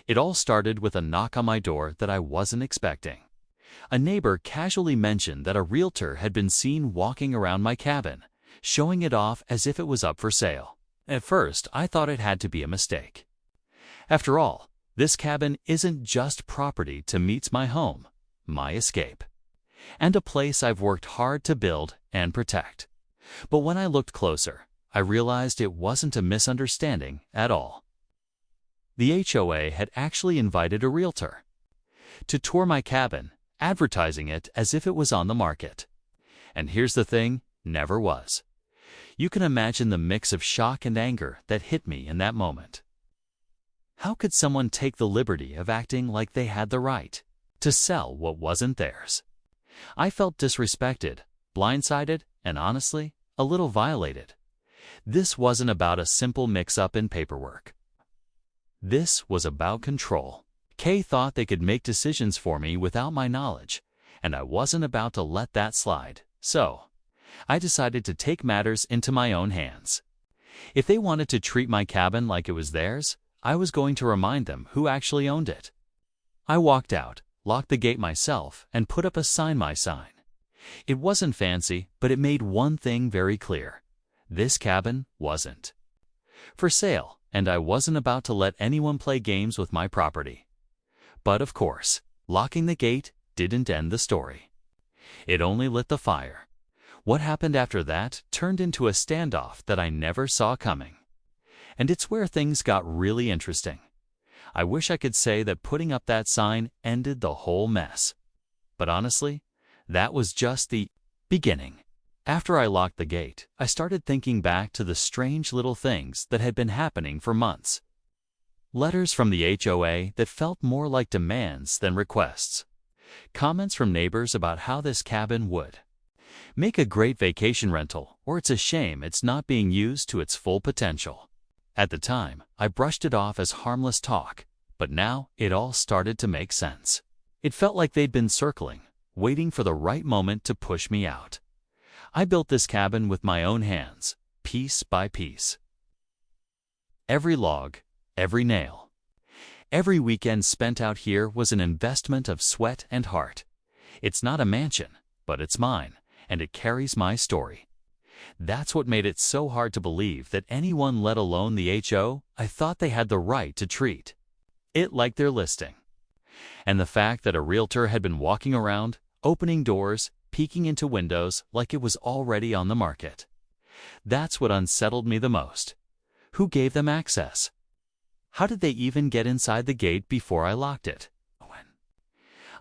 It all started with a knock on my door that I wasn't expecting. A neighbor casually mentioned that a realtor had been seen walking around my cabin, showing it off as if it was up for sale. At first, I thought it had to be a mistake. After all, this cabin isn't just property to meet my home, my escape, and a place I've worked hard to build and protect. But when I looked closer, I realized it wasn't a misunderstanding at all. The HOA had actually invited a realtor to tour my cabin, advertising it as if it was on the market. And here's the thing, never was. You can imagine the mix of shock and anger that hit me in that moment. How could someone take the liberty of acting like they had the right to sell what wasn't theirs? I felt disrespected, blindsided, and honestly, a little violated. This wasn't about a simple mix-up in paperwork. This was about control. Kay thought they could make decisions for me without my knowledge, and I wasn't about to let that slide. So, I decided to take matters into my own hands. If they wanted to treat my cabin like it was theirs, I was going to remind them who actually owned it. I walked out, locked the gate myself, and put up a sign. It wasn't fancy, but it made one thing very clear. This cabin wasn't for sale, and I wasn't about to let anyone play games with my property. But of course, locking the gate didn't end the story. It only lit the fire. What happened after that turned into a standoff that I never saw coming. And it's where things got really interesting. I wish I could say that putting up that sign ended the whole mess. But honestly, that was just the beginning. After I locked the gate, I started thinking back to the strange little things that had been happening for months. Letters from the HOA that felt more like demands than requests. Comments from neighbors about how this cabin would make a great vacation rental, or it's a shame it's not being used to its full potential. At the time, I brushed it off as harmless talk, but now it all started to make sense. It felt like they'd been circling, waiting for the right moment to push me out. I built this cabin with my own hands, piece by piece. Every log, every nail, every weekend spent out here was an investment of sweat and heart. It's not a mansion, but it's mine, and it carries my story. That's what made it so hard to believe that anyone, let alone the HO, I thought they had the right to treat it like their listing. And the fact that a realtor had been walking around, opening doors, peeking into windows like it was already on the market. That's what unsettled me the most. Who gave them access? How did they even get inside the gate before I locked it?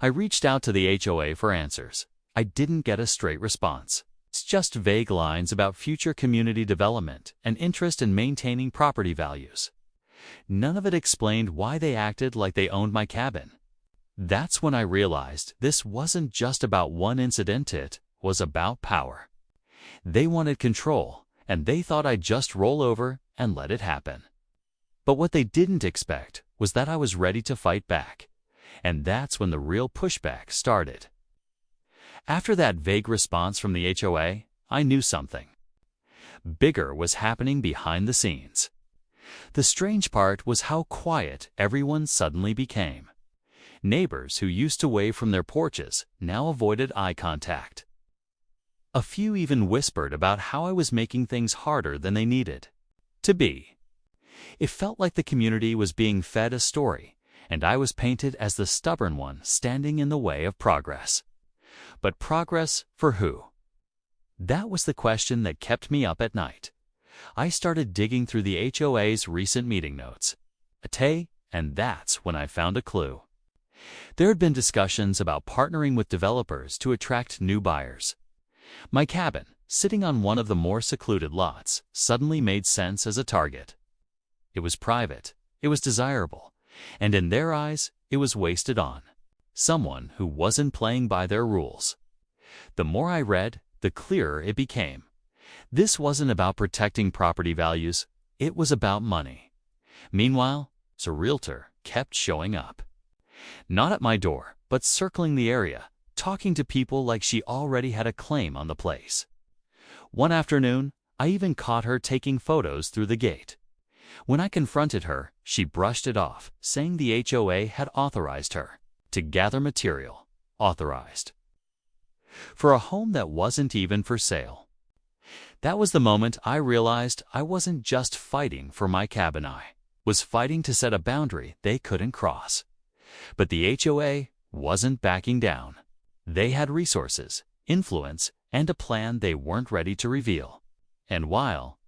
I reached out to the HOA for answers. I didn't get a straight response. It's just vague lines about future community development and interest in maintaining property values. None of it explained why they acted like they owned my cabin. That's when I realized this wasn't just about one incident, it was about power. They wanted control, and they thought I'd just roll over and let it happen. But what they didn't expect was that I was ready to fight back. And that's when the real pushback started. After that vague response from the HOA, I knew something bigger was happening behind the scenes. The strange part was how quiet everyone suddenly became. Neighbors who used to wave from their porches now avoided eye contact. A few even whispered about how I was making things harder than they needed to be. It felt like the community was being fed a story, and I was painted as the stubborn one standing in the way of progress. But progress for who? That was the question that kept me up at night. I started digging through the HOA's recent meeting notes, and that's when I found a clue. There had been discussions about partnering with developers to attract new buyers. My cabin, sitting on one of the more secluded lots, suddenly made sense as a target. It was private, it was desirable, and in their eyes, it was wasted on someone who wasn't playing by their rules. The more I read, the clearer it became. This wasn't about protecting property values, it was about money. Meanwhile, the realtor kept showing up. Not at my door, but circling the area, talking to people like she already had a claim on the place. One afternoon, I even caught her taking photos through the gate. When I confronted her, she brushed it off, saying the HOA had authorized her to gather material. Authorized. For a home that wasn't even for sale. That was the moment I realized I wasn't just fighting for my cabin. I was fighting to set a boundary they couldn't cross. But the HOA wasn't backing down. They had resources, influence, and a plan they weren't ready to reveal. And while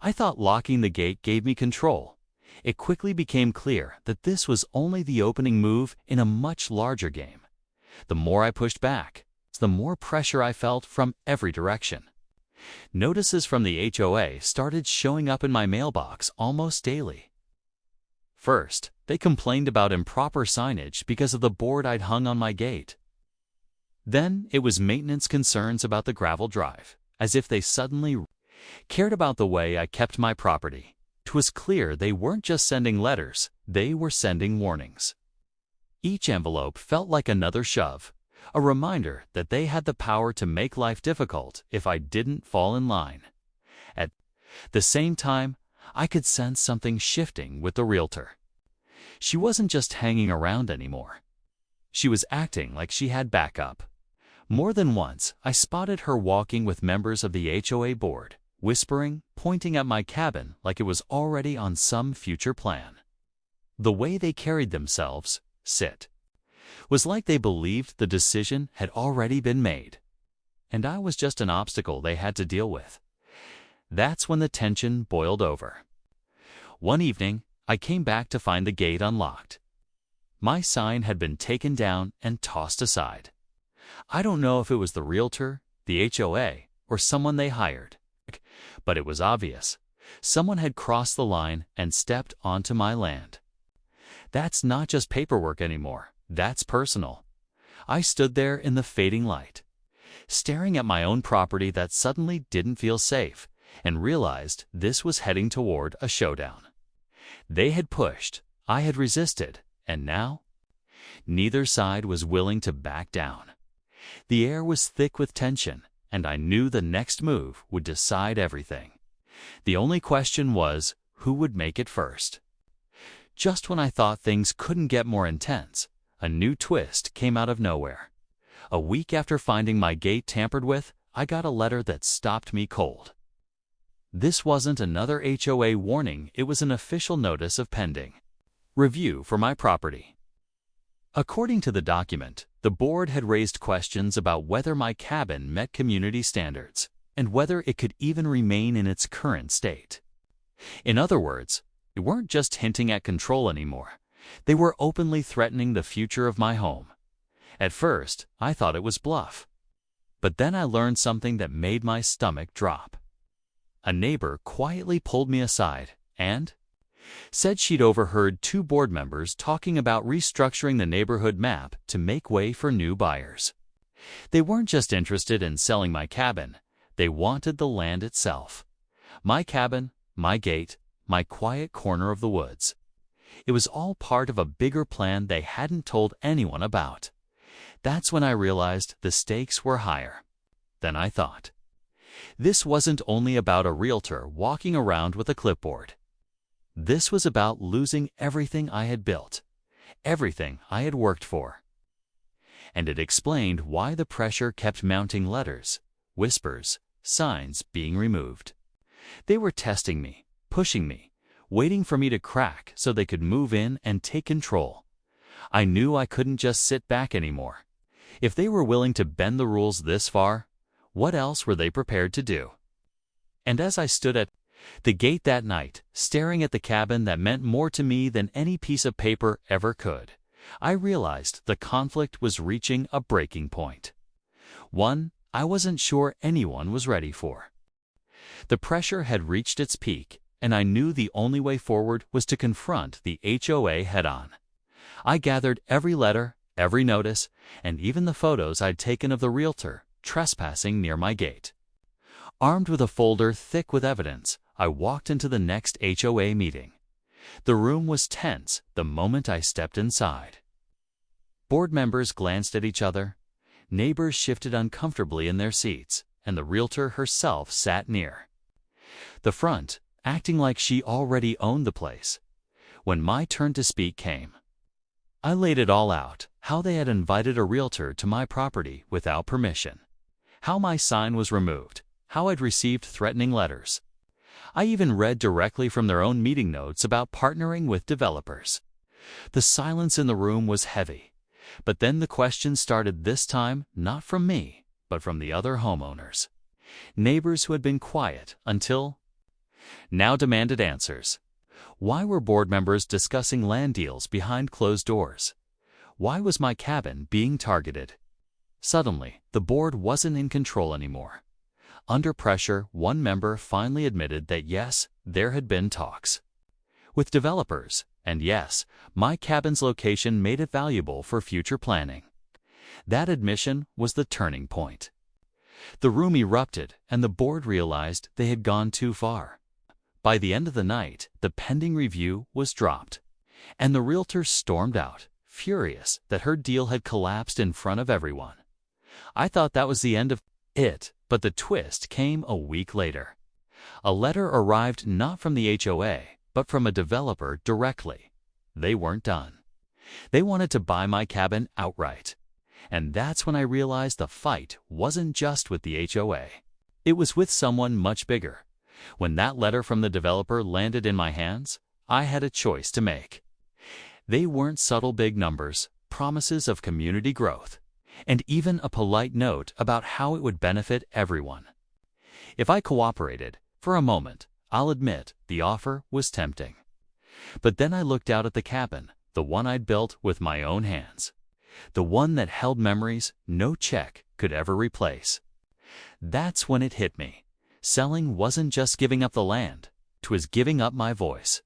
I thought locking the gate gave me control, it quickly became clear that this was only the opening move in a much larger game. The more I pushed back, the more pressure I felt from every direction. Notices from the HOA started showing up in my mailbox almost daily. First, they complained about improper signage because of the board I'd hung on my gate. Then it was maintenance concerns about the gravel drive, as if they suddenly cared about the way I kept my property. It was clear they weren't just sending letters, they were sending warnings. Each envelope felt like another shove, a reminder that they had the power to make life difficult if I didn't fall in line. At the same time, I could sense something shifting with the realtor. She wasn't just hanging around anymore. She was acting like she had backup. More than once, I spotted her walking with members of the HOA board, whispering, pointing at my cabin like it was already on some future plan. The way they carried themselves, was like they believed the decision had already been made, and I was just an obstacle they had to deal with. That's when the tension boiled over. One evening, I came back to find the gate unlocked. My sign had been taken down and tossed aside. I don't know if it was the realtor, the HOA, or someone they hired, but it was obvious. Someone had crossed the line and stepped onto my land. That's not just paperwork anymore. That's personal. I stood there in the fading light, staring at my own property that suddenly didn't feel safe, and realized this was heading toward a showdown. They had pushed, I had resisted, and now neither side was willing to back down. The air was thick with tension, and I knew the next move would decide everything. The only question was, who would make it first? Just when I thought things couldn't get more intense, a new twist came out of nowhere. A week after finding my gate tampered with, I got a letter that stopped me cold. This wasn't another HOA warning, it was an official notice of pending review for my property. According to the document, the board had raised questions about whether my cabin met community standards, and whether it could even remain in its current state. In other words, they weren't just hinting at control anymore. They were openly threatening the future of my home. At first, I thought it was bluff. But then I learned something that made my stomach drop. A neighbor quietly pulled me aside and said she'd overheard two board members talking about restructuring the neighborhood map to make way for new buyers. They weren't just interested in selling my cabin, they wanted the land itself. My cabin, my gate, my quiet corner of the woods. It was all part of a bigger plan they hadn't told anyone about. That's when I realized the stakes were higher than I thought. This wasn't only about a realtor walking around with a clipboard. This was about losing everything I had built, everything I had worked for. And it explained why the pressure kept mounting: letters, whispers, signs being removed. They were testing me, pushing me, waiting for me to crack so they could move in and take control. I knew I couldn't just sit back anymore. If they were willing to bend the rules this far, what else were they prepared to do? And as I stood at the gate that night, staring at the cabin that meant more to me than any piece of paper ever could, I realized the conflict was reaching a breaking point. One I wasn't sure anyone was ready for. The pressure had reached its peak, and I knew the only way forward was to confront the HOA head-on. I gathered every letter, every notice, and even the photos I'd taken of the realtor trespassing near my gate. Armed with a folder thick with evidence, I walked into the next HOA meeting. The room was tense the moment I stepped inside. Board members glanced at each other, neighbors shifted uncomfortably in their seats, and the realtor herself sat near the front, acting like she already owned the place. When my turn to speak came, I laid it all out: how they had invited a realtor to my property without permission, how my sign was removed, how I'd received threatening letters. I even read directly from their own meeting notes about partnering with developers. The silence in the room was heavy, but then the questions started, this time not from me, but from the other homeowners. Neighbors who had been quiet until now demanded answers. Why were board members discussing land deals behind closed doors? Why was my cabin being targeted? Suddenly, the board wasn't in control anymore. Under pressure, one member finally admitted that yes, there had been talks with developers, and yes, my cabin's location made it valuable for future planning. That admission was the turning point. The room erupted, and the board realized they had gone too far. By the end of the night, the pending review was dropped, and the realtor stormed out, furious that her deal had collapsed in front of everyone. I thought that was the end of it, but the twist came a week later. A letter arrived not from the HOA, but from a developer directly. They weren't done. They wanted to buy my cabin outright. And that's when I realized the fight wasn't just with the HOA. It was with someone much bigger. When that letter from the developer landed in my hands, I had a choice to make. They weren't subtle big numbers, promises of community growth, and even a polite note about how it would benefit everyone. If I cooperated, for a moment, I'll admit the offer was tempting. But then I looked out at the cabin, the one I'd built with my own hands, the one that held memories no check could ever replace. That's when it hit me. Selling wasn't just giving up the land, it was giving up my voice.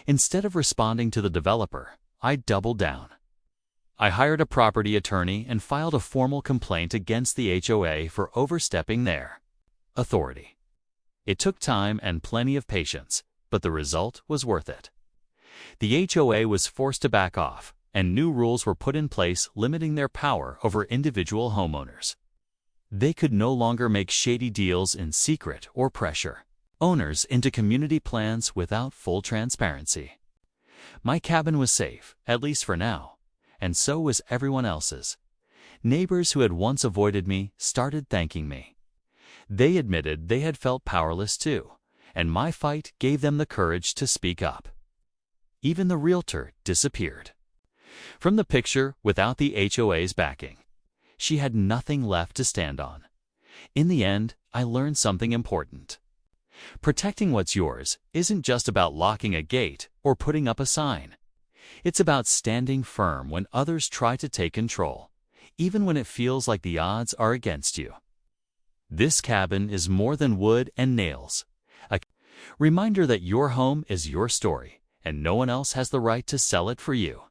Instead of responding to the developer, I doubled down. I hired a property attorney and filed a formal complaint against the HOA for overstepping their authority. It took time and plenty of patience, but the result was worth it. The HOA was forced to back off, and new rules were put in place limiting their power over individual homeowners. They could no longer make shady deals in secret or pressure owners into community plans without full transparency. My cabin was safe, at least for now, and so was everyone else's. Neighbors who had once avoided me started thanking me. They admitted they had felt powerless too, and my fight gave them the courage to speak up. Even the realtor disappeared from the picture without the HOA's backing. She had nothing left to stand on. In the end, I learned something important. Protecting what's yours isn't just about locking a gate or putting up a sign. It's about standing firm when others try to take control, even when it feels like the odds are against you. This cabin is more than wood and nails. A reminder that your home is your story, and no one else has the right to sell it for you.